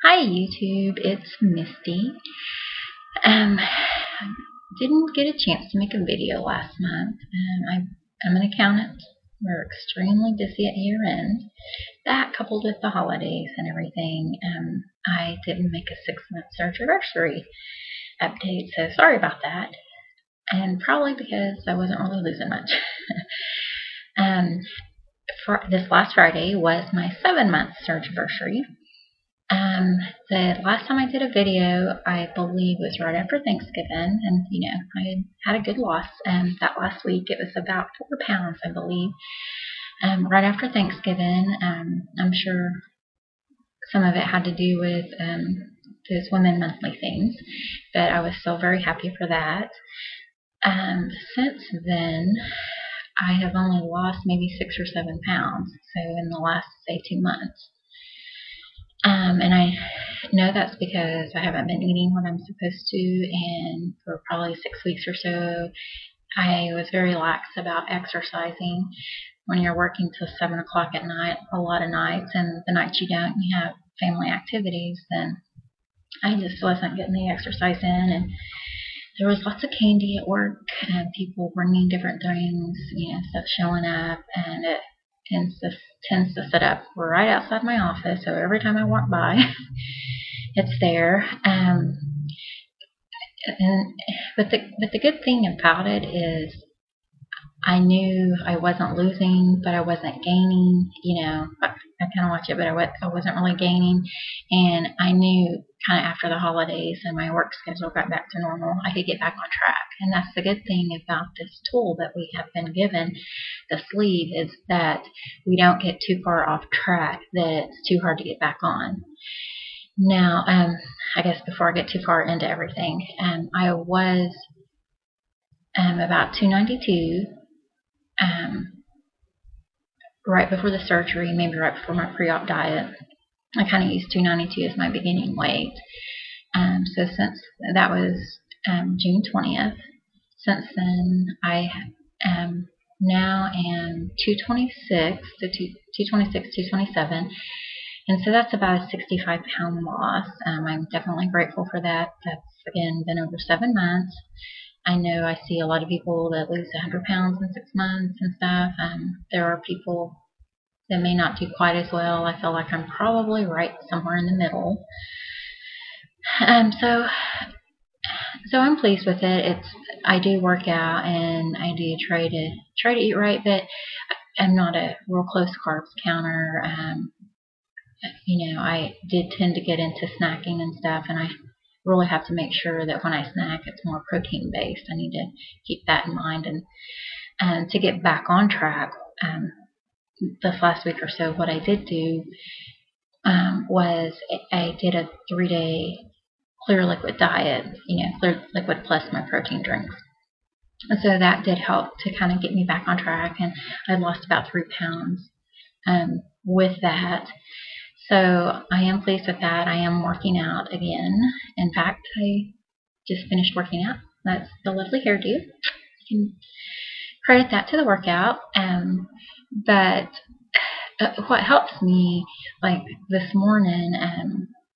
Hi YouTube, it's Misty. Um, didn't get a chance to make a video last month. I'm an accountant. We're extremely busy at year end. That coupled with the holidays and everything, I didn't make a 6-month search anniversary update, so sorry about that. And probably because I wasn't really losing much. For this last Friday was my 7-month search anniversary. The last time I did a video, I believe was right after Thanksgiving, and I had a good loss. That last week it was about 4 pounds, I believe. Right after Thanksgiving, I'm sure some of it had to do with those women monthly things, but I was still very happy for that. Since then, I have only lost maybe 6 or 7 pounds, so in the last, say, 2 months. And I know that's because I haven't been eating what I'm supposed to, and for probably 6 weeks or so, I was very lax about exercising. When you're working till 7 o'clock at night, a lot of nights, and the nights you don't, you have family activities, then I just wasn't getting the exercise in, and there was lots of candy at work, and people bringing different things, stuff showing up, and it tends to set up right outside my office, so every time I walk by, it's there. But the good thing about it is I knew I wasn't losing, but I wasn't gaining. I kind of watch it, but I wasn't really gaining, and I knew kind of after the holidays and my work schedule got back to normal, I could get back on track. And that's the good thing about this tool that we have been given, the sleeve, is that we don't get too far off track, that it's too hard to get back on. Now, I guess before I get too far into everything, I was about 292 right before the surgery, maybe right before my pre-op diet. I kind of used 292 as my beginning weight. So since that was June 20th, since then I now am 226 to 226, 227. And so that's about a 65-pound loss. I'm definitely grateful for that. That's, again, been over 7 months. I know I see a lot of people that lose 100 pounds in 6 months and stuff. There are people that may not do quite as well. I feel like I'm probably right somewhere in the middle. So I'm pleased with it. I do work out, and I do try to eat right, but I'm not a real close carbs counter. I did tend to get into snacking and stuff, and I really have to make sure that when I snack, it's more protein based. I need to keep that in mind, and to get back on track. This last week or so, what I did do was I did a 3-day clear liquid diet, clear liquid plus my protein drinks. And so that did help to kind of get me back on track, and I lost about 3 pounds with that. So I am pleased with that. I am working out again. In fact, I just finished working out. That's the lovely hairdo. You can credit that to the workout. But what helps me, like this morning,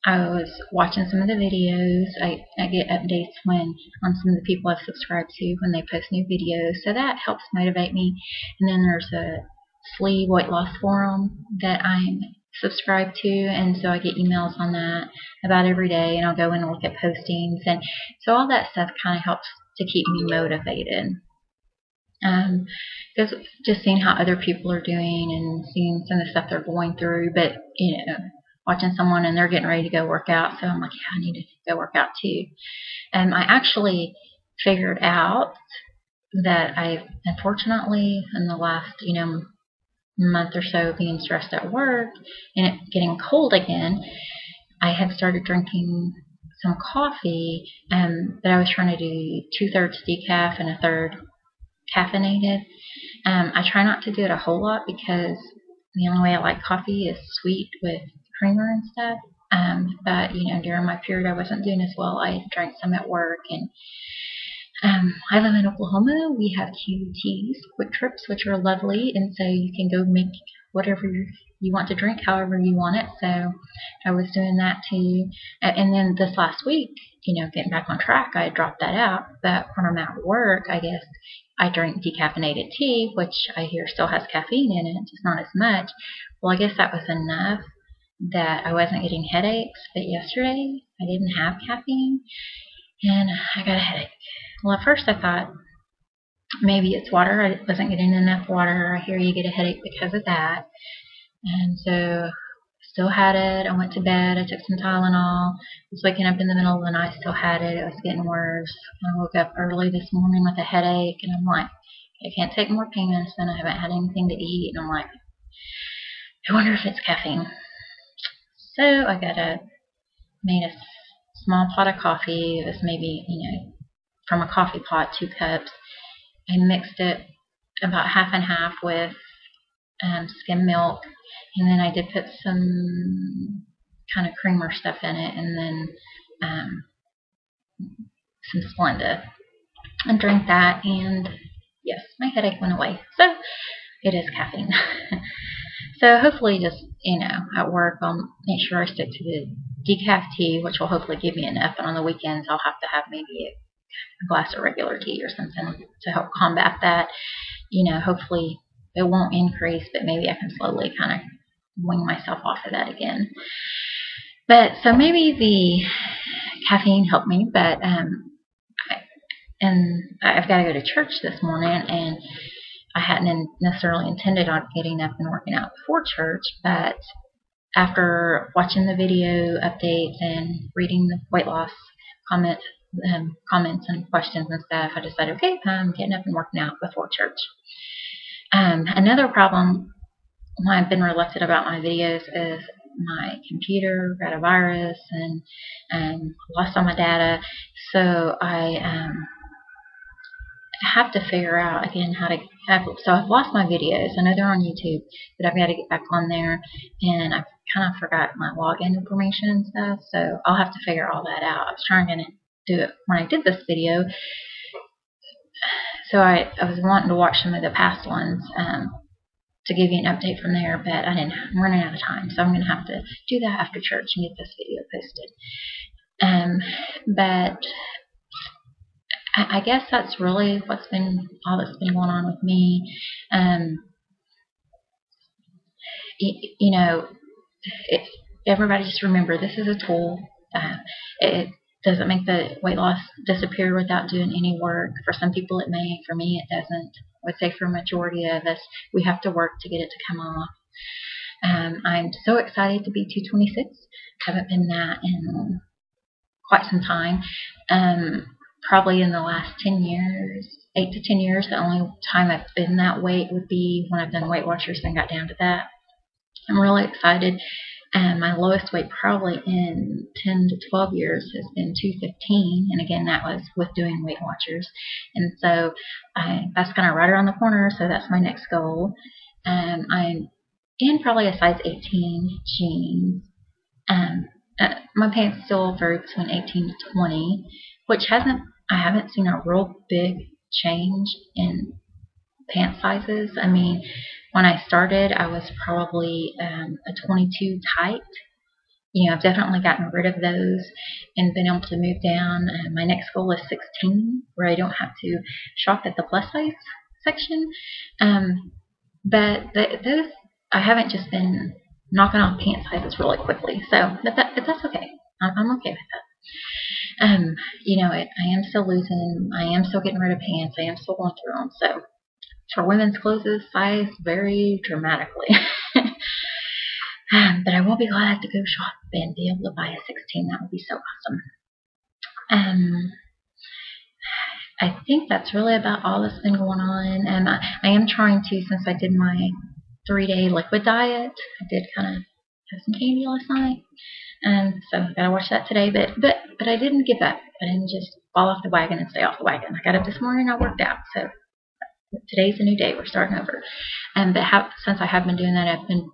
I was watching some of the videos. I get updates on some of the people I've subscribed to when they post new videos, so that helps motivate me. And then there's a sleeve weight loss forum that I'm subscribed to, and so I get emails on that about every day, and I'll go in and look at postings, and so all that stuff kind of helps to keep me motivated. Because just seeing how other people are doing and seeing some of the stuff they're going through, but watching someone and they're getting ready to go work out, so I'm like, yeah, I need to go work out too. I actually figured out that I've, unfortunately, in the last month or so, being stressed at work and it getting cold again, I had started drinking some coffee, but I was trying to do 2/3 decaf and 1/3 caffeinated. I try not to do it a whole lot because the only way I like coffee is sweet with creamer and stuff. But during my period, I wasn't doing as well. I drank some at work, and I live in Oklahoma. We have QTs, quick trips, which are lovely, and so you can go make whatever you want to drink however you want it. So I was doing that too. And then this last week, getting back on track, I dropped that out. But when I'm at work, I guess I drink decaffeinated tea, which I hear still has caffeine in it, just not as much. Well, I guess that was enough that I wasn't getting headaches. But yesterday, I didn't have caffeine, and I got a headache. Well, at first I thought maybe it's water. I wasn't getting enough water. I hear you get a headache because of that. And so still had it. I went to bed. I took some Tylenol. I was waking up in the middle of the night, still had it. It was getting worse. I woke up early this morning with a headache, and I'm like, I can't take more pain medicine. I haven't had anything to eat. And I'm like, I wonder if it's caffeine. So I made a small pot of coffee. It was maybe, from a coffee pot, 2 cups. I mixed it about half and half with skim milk, and then I did put some kind of creamer stuff in it, and then some Splenda, and drank that, and yes, my headache went away. So it is caffeine. So hopefully just, at work I'll make sure I stick to the decaf tea, which will hopefully give me enough, and on the weekends I'll have to have maybe a glass of regular tea or something to help combat that. Hopefully it won't increase, but maybe I can slowly kind of wing myself off of that again. But so maybe the caffeine helped me, but I've got to go to church this morning, and I hadn't necessarily intended on getting up and working out before church, but after watching the video updates and reading the weight loss comments and questions and stuff, I decided, okay, I'm getting up and working out before church. Another problem why I've been reluctant about my videos is my computer got a virus and lost all my data. So I have to figure out again how to so I've lost my videos. I know they're on YouTube, but I've got to get back on there, and I've kind of forgot my login information and stuff, so I'll have to figure all that out. I was trying to do it when I did this video, so I was wanting to watch some of the past ones to give you an update from there, but I'm running out of time, so I'm going to have to do that after church and get this video posted. But I guess that's really all that's been going on with me. Everybody just remember, this is a tool. It doesn't make the weight loss disappear without doing any work. For some people it may. For me it doesn't. I would say for a majority of us, we have to work to get it to come off. I'm so excited to be 226. I haven't been that in quite some time. Probably in the last 10 years, 8 to 10 years, the only time I've been that weight would be when I've done Weight Watchers and got down to that. I'm really excited. My lowest weight probably in 10 to 12 years has been 215, and again that was with doing Weight Watchers. And so that's kind of right around the corner, so that's my next goal. I'm in probably a size 18 jeans. My pants still vary between 18 to 20, which I haven't seen a real big change in pant sizes. I mean, when I started, I was probably a 22 tight. I've definitely gotten rid of those and been able to move down. My next goal is 16, where I don't have to shop at the plus size section. But those, I haven't just been knocking off pant sizes really quickly. So, but that's okay. I'm okay with that. I am still losing. I am still getting rid of pants. I am still going through them. So, for women's clothes, size vary dramatically. But I will be glad to go shop and be able to buy a 16. That would be so awesome. I think that's really about all that's been going on. I am trying to, since I did my 3-day liquid diet, I did kind of have some candy last night. So I gotta watch that today, but I didn't give up. I didn't just fall off the wagon and stay off the wagon. I got up this morning and I worked out. So today's a new day. We're starting over. But since I have been doing that, I've been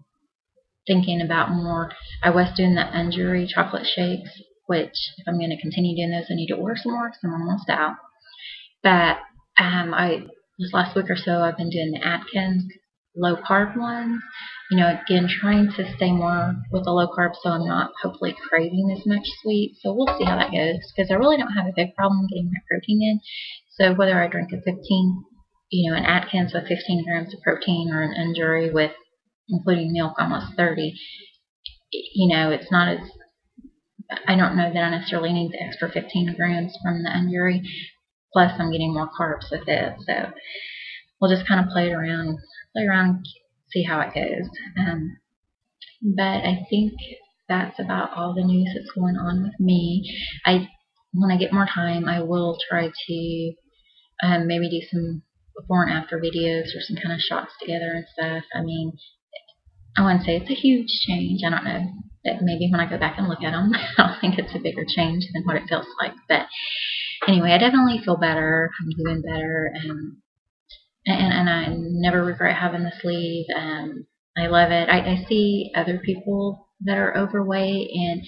thinking about more. I was doing the Unjury chocolate shakes, which if I'm going to continue doing those, I need to order some more because I'm almost out. But this last week or so, I've been doing the Atkins low carb ones. You know, again, trying to stay more with the low carb so I'm not hopefully craving as much sweet. So we'll see how that goes, because I really don't have a big problem getting my protein in. So whether I drink a 15, an Atkins with 15 grams of protein, or an Enduri with, including milk, almost 30, it's not as, I don't know that I necessarily need the extra 15 grams from the Enduri. Plus, I'm getting more carbs with it. So we'll just kind of play around, see how it goes. But I think that's about all the news that's going on with me. When I get more time, I will try to maybe do some before and after videos, or some kind of shots together and stuff. I mean, I wouldn't say it's a huge change. I don't know. That maybe when I go back and look at them, I don't think it's a bigger change than what it feels like. But anyway, I definitely feel better. I'm doing better. And I never regret having the sleeve. I love it. I see other people that are overweight, and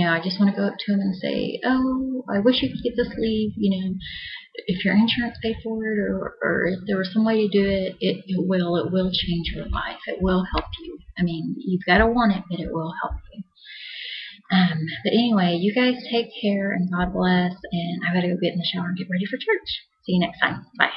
I just want to go up to them and say, "Oh, I wish you could get the sleeve. If your insurance paid for it, or if there was some way to do it, it will change your life. It will help you. I mean, you've got to want it, but it will help you." But anyway, you guys take care, and God bless. And I gotta go get in the shower and get ready for church. See you next time. Bye.